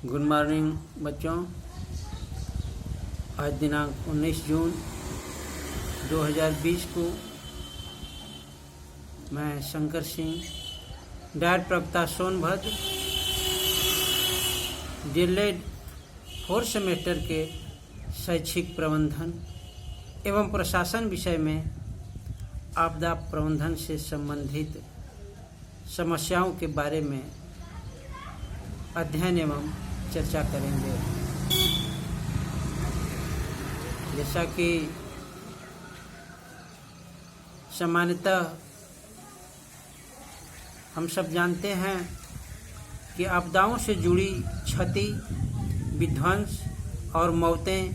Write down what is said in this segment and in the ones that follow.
Good morning बच्चों। आज दिनांक 19 जून 2020 को मैं शंकर सिंह डायट प्रवक्ता सोनभद्र डीएलएड 4 सेमेस्टर के शैक्षिक प्रबंधन एवं प्रशासन विषय में आपदा प्रबंधन से संबंधित समस्याओं के बारे में अध्ययन एवं चर्चा करेंगे। जैसा कि सामान्यतः हम सब जानते हैं कि आपदाओं से जुड़ी क्षति, विध्वंस और मौतें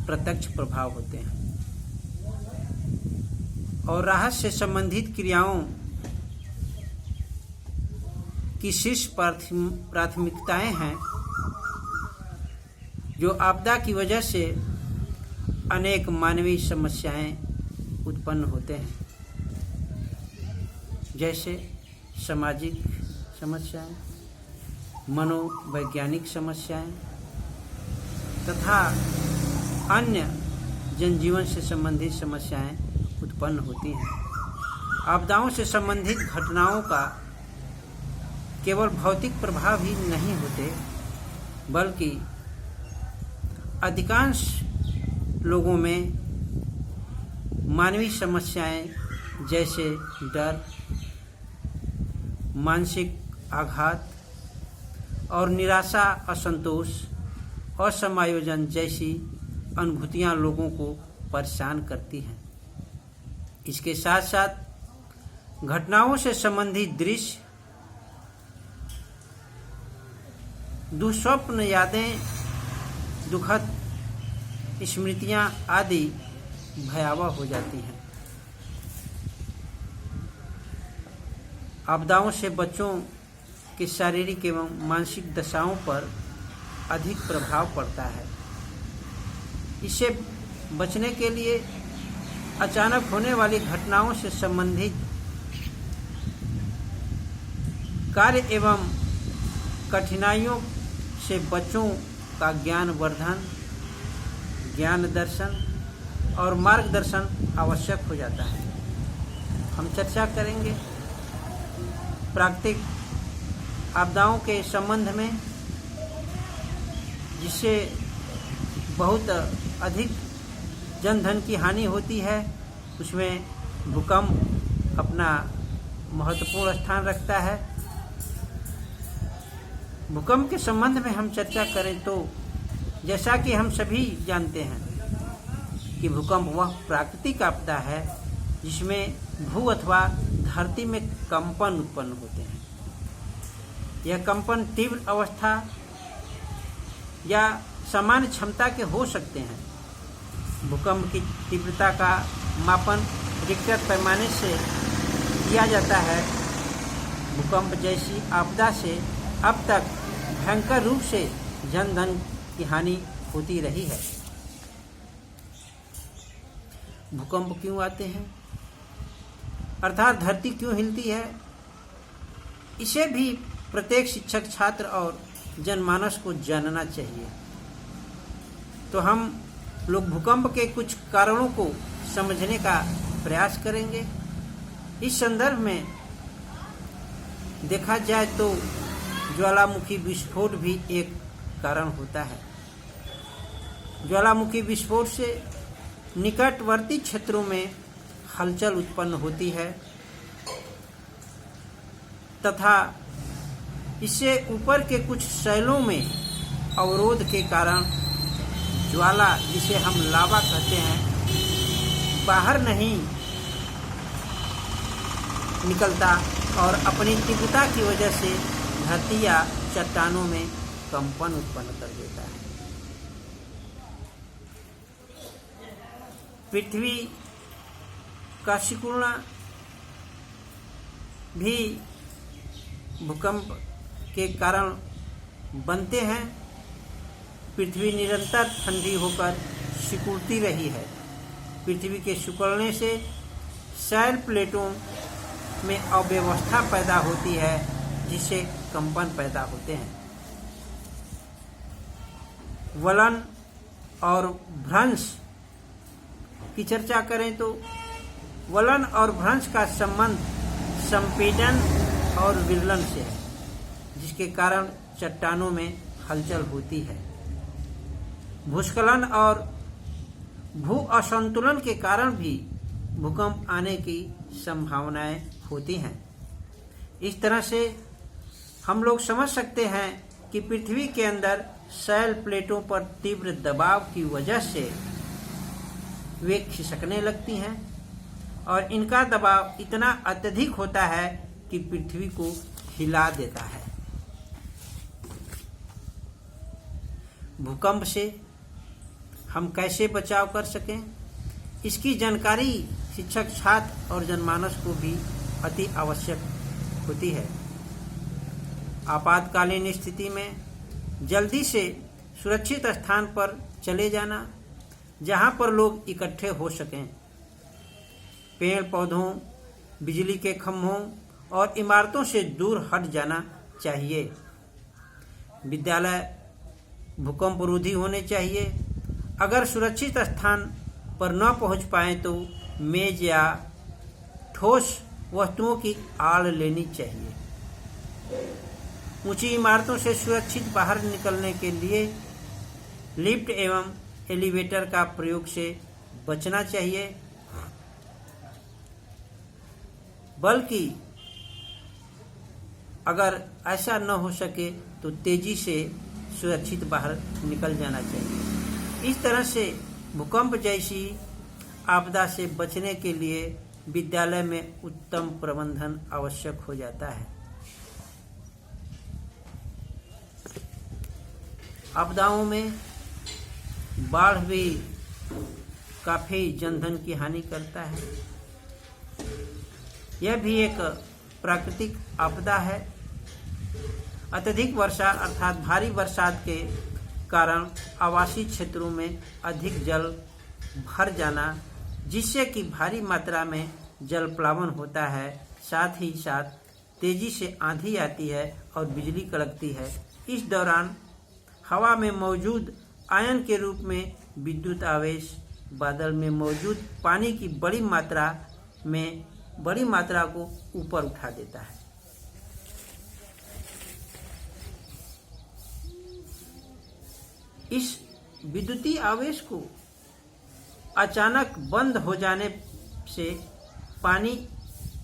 प्रत्यक्ष प्रभाव होते हैं और राहत से संबंधित क्रियाओं की शीर्ष प्राथमिकताएं हैं जो आपदा की वजह से अनेक मानवीय समस्याएं उत्पन्न होते हैं, जैसे सामाजिक समस्याएं, मनोवैज्ञानिक समस्याएं तथा अन्य जनजीवन से संबंधित समस्याएं उत्पन्न होती हैं। आपदाओं से संबंधित घटनाओं का केवल भौतिक प्रभाव ही नहीं होते, बल्कि अधिकांश लोगों में मानवीय समस्याएं जैसे डर, मानसिक आघात और निराशा, असंतोष, असमायोजन जैसी अनुभूतियां लोगों को परेशान करती हैं। इसके साथ साथ घटनाओं से संबंधित दृश्य, दुःस्वप्न, यादें, दुखद स्मृतियां आदि भयावह हो जाती हैं। आपदाओं से बच्चों की शारीरिक एवं मानसिक दशाओं पर अधिक प्रभाव पड़ता है। इससे बचने के लिए अचानक होने वाली घटनाओं से संबंधित कार्य एवं कठिनाइयों से बच्चों का ज्ञानवर्धन, ज्ञान दर्शन और मार्गदर्शन आवश्यक हो जाता है। हम चर्चा करेंगे प्राकृतिक आपदाओं के संबंध में, जिससे बहुत अधिक जनधन की हानि होती है। उसमें भूकंप अपना महत्वपूर्ण स्थान रखता है। भूकंप के संबंध में हम चर्चा करें तो जैसा कि हम सभी जानते हैं कि भूकंप वह प्राकृतिक आपदा है जिसमें भू अथवा धरती में कंपन उत्पन्न होते हैं। यह कंपन तीव्र अवस्था या सामान्य क्षमता के हो सकते हैं। भूकंप की तीव्रता का मापन रिक्टर पैमाने से किया जाता है। भूकंप जैसी आपदा से अब तक भयंकर रूप से जनधन की हानि होती रही है। भूकंप क्यों आते हैं, अर्थात धरती क्यों हिलती है, इसे भी प्रत्येक शिक्षक, छात्र और जनमानस को जानना चाहिए। तो हम लोग भूकंप के कुछ कारणों को समझने का प्रयास करेंगे। इस संदर्भ में देखा जाए तो ज्वालामुखी विस्फोट भी एक कारण होता है। ज्वालामुखी विस्फोट से निकटवर्ती क्षेत्रों में हलचल उत्पन्न होती है तथा इससे ऊपर के कुछ शैलों में अवरोध के कारण ज्वाला, जिसे हम लावा कहते हैं, बाहर नहीं निकलता और अपनी तीव्रता की वजह से धरती या चट्टानों में कंपन उत्पन्न कर देता है। पृथ्वी का सिकुड़ना भी भूकंप के कारण बनते हैं। पृथ्वी निरंतर ठंडी होकर सिकुड़ती रही है। पृथ्वी के सिकुड़ने से शैल प्लेटों में अव्यवस्था पैदा होती है, जिससे कंपन पैदा होते हैं। वलन और भ्रंश की चर्चा करें तो वलन और भ्रंश का संबंध संपीड़न और विललन से है, जिसके कारण चट्टानों में हलचल होती है। भूस्खलन और भू असंतुलन के कारण भी भूकंप आने की संभावनाएं होती हैं। इस तरह से हम लोग समझ सकते हैं कि पृथ्वी के अंदर शैल प्लेटों पर तीव्र दबाव की वजह से वे खिसकने लगती हैं और इनका दबाव इतना अत्यधिक होता है कि पृथ्वी को हिला देता है। भूकंप से हम कैसे बचाव कर सकें, इसकी जानकारी शिक्षक, छात्र और जनमानस को भी अति आवश्यक होती है। आपातकालीन स्थिति में जल्दी से सुरक्षित स्थान पर चले जाना, जहां पर लोग इकट्ठे हो सकें। पेड़ पौधों, बिजली के खंभों और इमारतों से दूर हट जाना चाहिए। विद्यालय भूकंप रोधी होने चाहिए। अगर सुरक्षित स्थान पर न पहुंच पाए तो मेज या ठोस वस्तुओं की आड़ लेनी चाहिए। ऊंची इमारतों से सुरक्षित बाहर निकलने के लिए लिफ्ट एवं एलिवेटर का प्रयोग से बचना चाहिए, बल्कि अगर ऐसा न हो सके तो तेजी से सुरक्षित बाहर निकल जाना चाहिए। इस तरह से भूकंप जैसी आपदा से बचने के लिए विद्यालय में उत्तम प्रबंधन आवश्यक हो जाता है। आपदाओं में बाढ़ भी काफी जनधन की हानि करता है। यह भी एक प्राकृतिक आपदा है। अत्यधिक वर्षा अर्थात भारी बरसात के कारण आवासीय क्षेत्रों में अधिक जल भर जाना, जिससे कि भारी मात्रा में जल प्लावन होता है। साथ ही साथ तेजी से आंधी आती है और बिजली कड़कती है। इस दौरान हवा में मौजूद आयन के रूप में विद्युत आवेश बादल में मौजूद पानी की बड़ी मात्रा को ऊपर उठा देता है। इस विद्युतीय आवेश को अचानक बंद हो जाने से पानी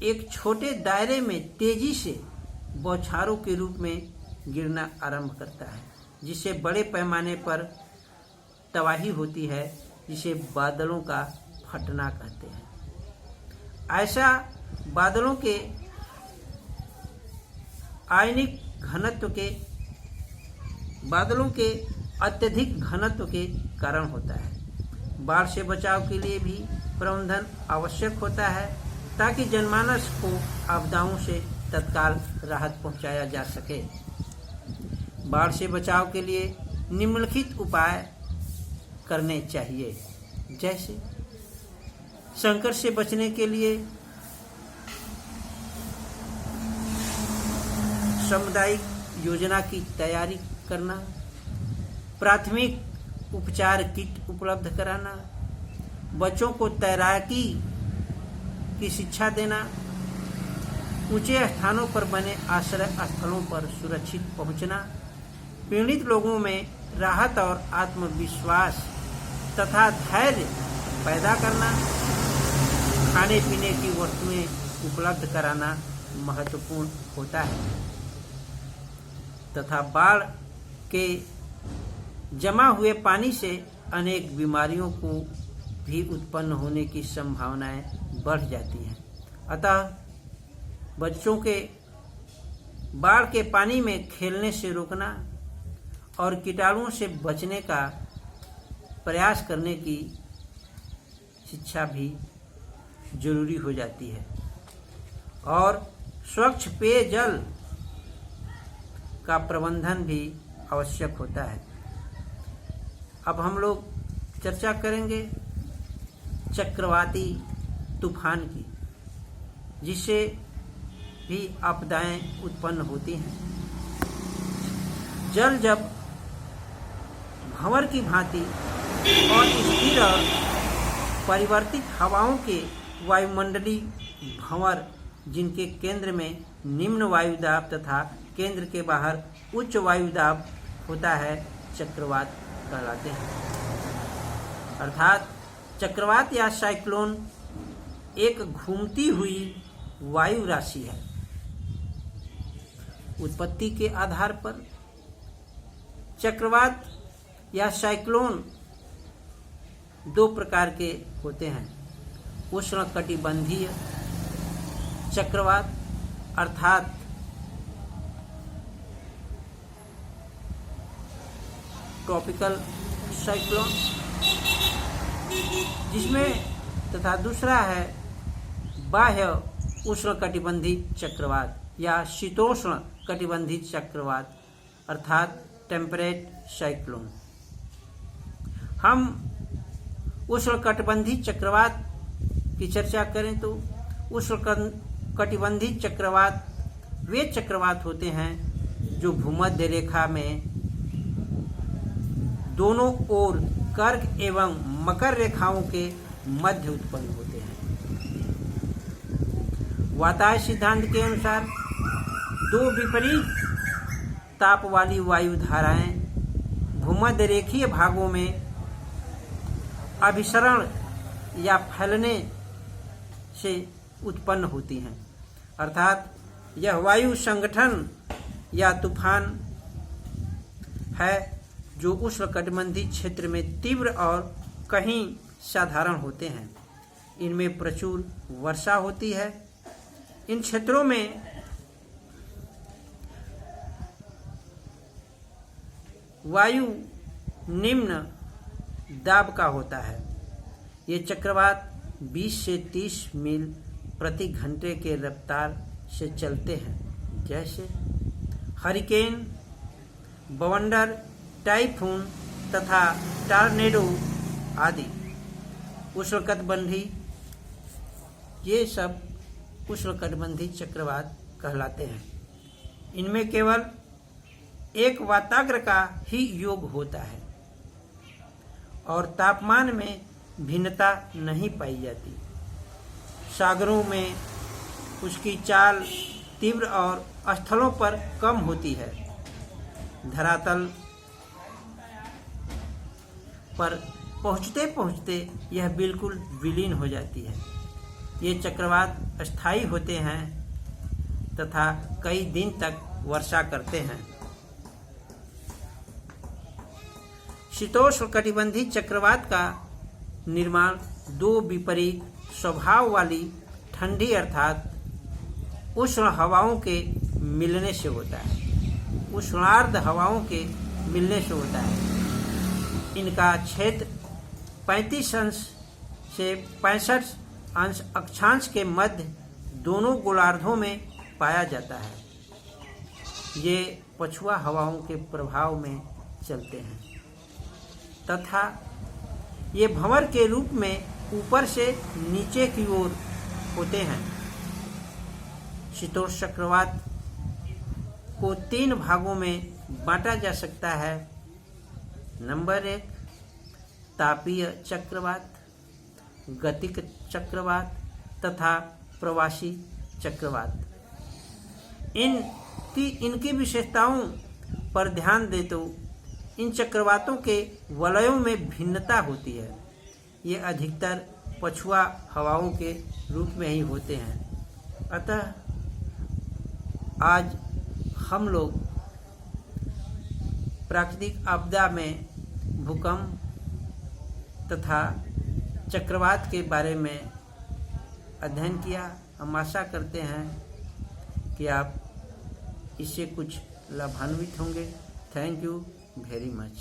एक छोटे दायरे में तेजी से बौछारों के रूप में गिरना आरंभ करता है, जिससे बड़े पैमाने पर तबाही होती है, जिसे बादलों का फटना कहते हैं। ऐसा बादलों के आयनिक घनत्व के अत्यधिक घनत्व के कारण होता है। बाढ़ से बचाव के लिए भी प्रबंधन आवश्यक होता है, ताकि जनमानस को आपदाओं से तत्काल राहत पहुंचाया जा सके। बाढ़ से बचाव के लिए निम्नलिखित उपाय करने चाहिए, जैसे संकट से बचने के लिए सामुदायिक योजना की तैयारी करना, प्राथमिक उपचार किट उपलब्ध कराना, बच्चों को तैराकी की शिक्षा देना, ऊंचे स्थानों पर बने आश्रय स्थलों पर सुरक्षित पहुंचना, पीड़ित लोगों में राहत और आत्मविश्वास तथा धैर्य पैदा करना, खाने पीने की वस्तुएं उपलब्ध कराना महत्वपूर्ण होता है तथा बाढ़ के जमा हुए पानी से अनेक बीमारियों को भी उत्पन्न होने की संभावनाएं बढ़ जाती हैं। अतः बच्चों के बाढ़ के पानी में खेलने से रोकना और कीटाणुओं से बचने का प्रयास करने की शिक्षा भी जरूरी हो जाती है और स्वच्छ पेयजल का प्रबंधन भी आवश्यक होता है। अब हम लोग चर्चा करेंगे चक्रवाती तूफान की, जिससे भी आपदाएं उत्पन्न होती हैं। जल जब भंवर की भांति और स्थिर और परिवर्तित हवाओं के वायुमंडलीय भंवर, जिनके केंद्र में निम्न वायुदाब तथा केंद्र के बाहर उच्च वायुदाब होता है, चक्रवात कहलाते हैं। अर्थात चक्रवात या साइक्लोन एक घूमती हुई वायु राशि है। उत्पत्ति के आधार पर चक्रवात या साइक्लोन दो प्रकार के होते हैं। उष्णकटिबंधीय चक्रवात अर्थात ट्रॉपिकल साइक्लोन, जिसमें तथा दूसरा है बाह्य उष्णकटिबंधीय चक्रवात या शीतोष्ण कटिबंधीय चक्रवात अर्थात टेम्परेट साइक्लोन। हम उष्णकटिबंधीय चक्रवात की चर्चा करें तो उष्णकटिबंधीय चक्रवात वे चक्रवात होते हैं जो भूमध्य रेखा में दोनों ओर कर्क एवं मकर रेखाओं के मध्य उत्पन्न होते हैं। वातायन सिद्धांत के अनुसार दो विपरीत ताप वाली वायु धाराएं भूमध्य रेखीय भागों में अभिसरण या फैलने से उत्पन्न होती हैं। अर्थात यह वायु संगठन या तूफान है जो उष्णकटिबंधीय क्षेत्र में तीव्र और कहीं साधारण होते हैं। इनमें प्रचुर वर्षा होती है। इन क्षेत्रों में वायु निम्न दाब का होता है। ये चक्रवात 20 से 30 मील प्रति घंटे के रफ्तार से चलते हैं, जैसे हरिकेन, बवंडर, टाइफून तथा टॉर्नेडो आदि। उष्णकटिबंधीय, ये सब उष्णकटिबंधीय चक्रवात कहलाते हैं। इनमें केवल एक वाताग्र का ही योग होता है और तापमान में भिन्नता नहीं पाई जाती। सागरों में उसकी चाल तीव्र और स्थलों पर कम होती है। धरातल पर पहुंचते पहुंचते यह बिल्कुल विलीन हो जाती है। ये चक्रवात स्थायी होते हैं तथा कई दिन तक वर्षा करते हैं। शीतोष्णकटिबंधीय चक्रवात का निर्माण दो विपरीत स्वभाव वाली ठंडी अर्थात उष्ण हवाओं के मिलने से होता है। उष्णार्ध हवाओं के मिलने से होता है। इनका क्षेत्र 35 अंश से 65 अंश अक्षांश के मध्य दोनों गोलार्धों में पाया जाता है। ये पछुआ हवाओं के प्रभाव में चलते हैं तथा ये भंवर के रूप में ऊपर से नीचे की ओर होते हैं। शीतोष्ण चक्रवात को 3 भागों में बांटा जा सकता है। नंबर 1 तापीय चक्रवात, गतिक चक्रवात तथा प्रवासी चक्रवात। इनकी विशेषताओं पर ध्यान दे तो इन चक्रवातों के वलयों में भिन्नता होती है। ये अधिकतर पछुआ हवाओं के रूप में ही होते हैं। अतः आज हम लोग प्राकृतिक आपदा में भूकंप तथा चक्रवात के बारे में अध्ययन किया। हम आशा करते हैं कि आप इससे कुछ लाभान्वित होंगे। Thank you very much.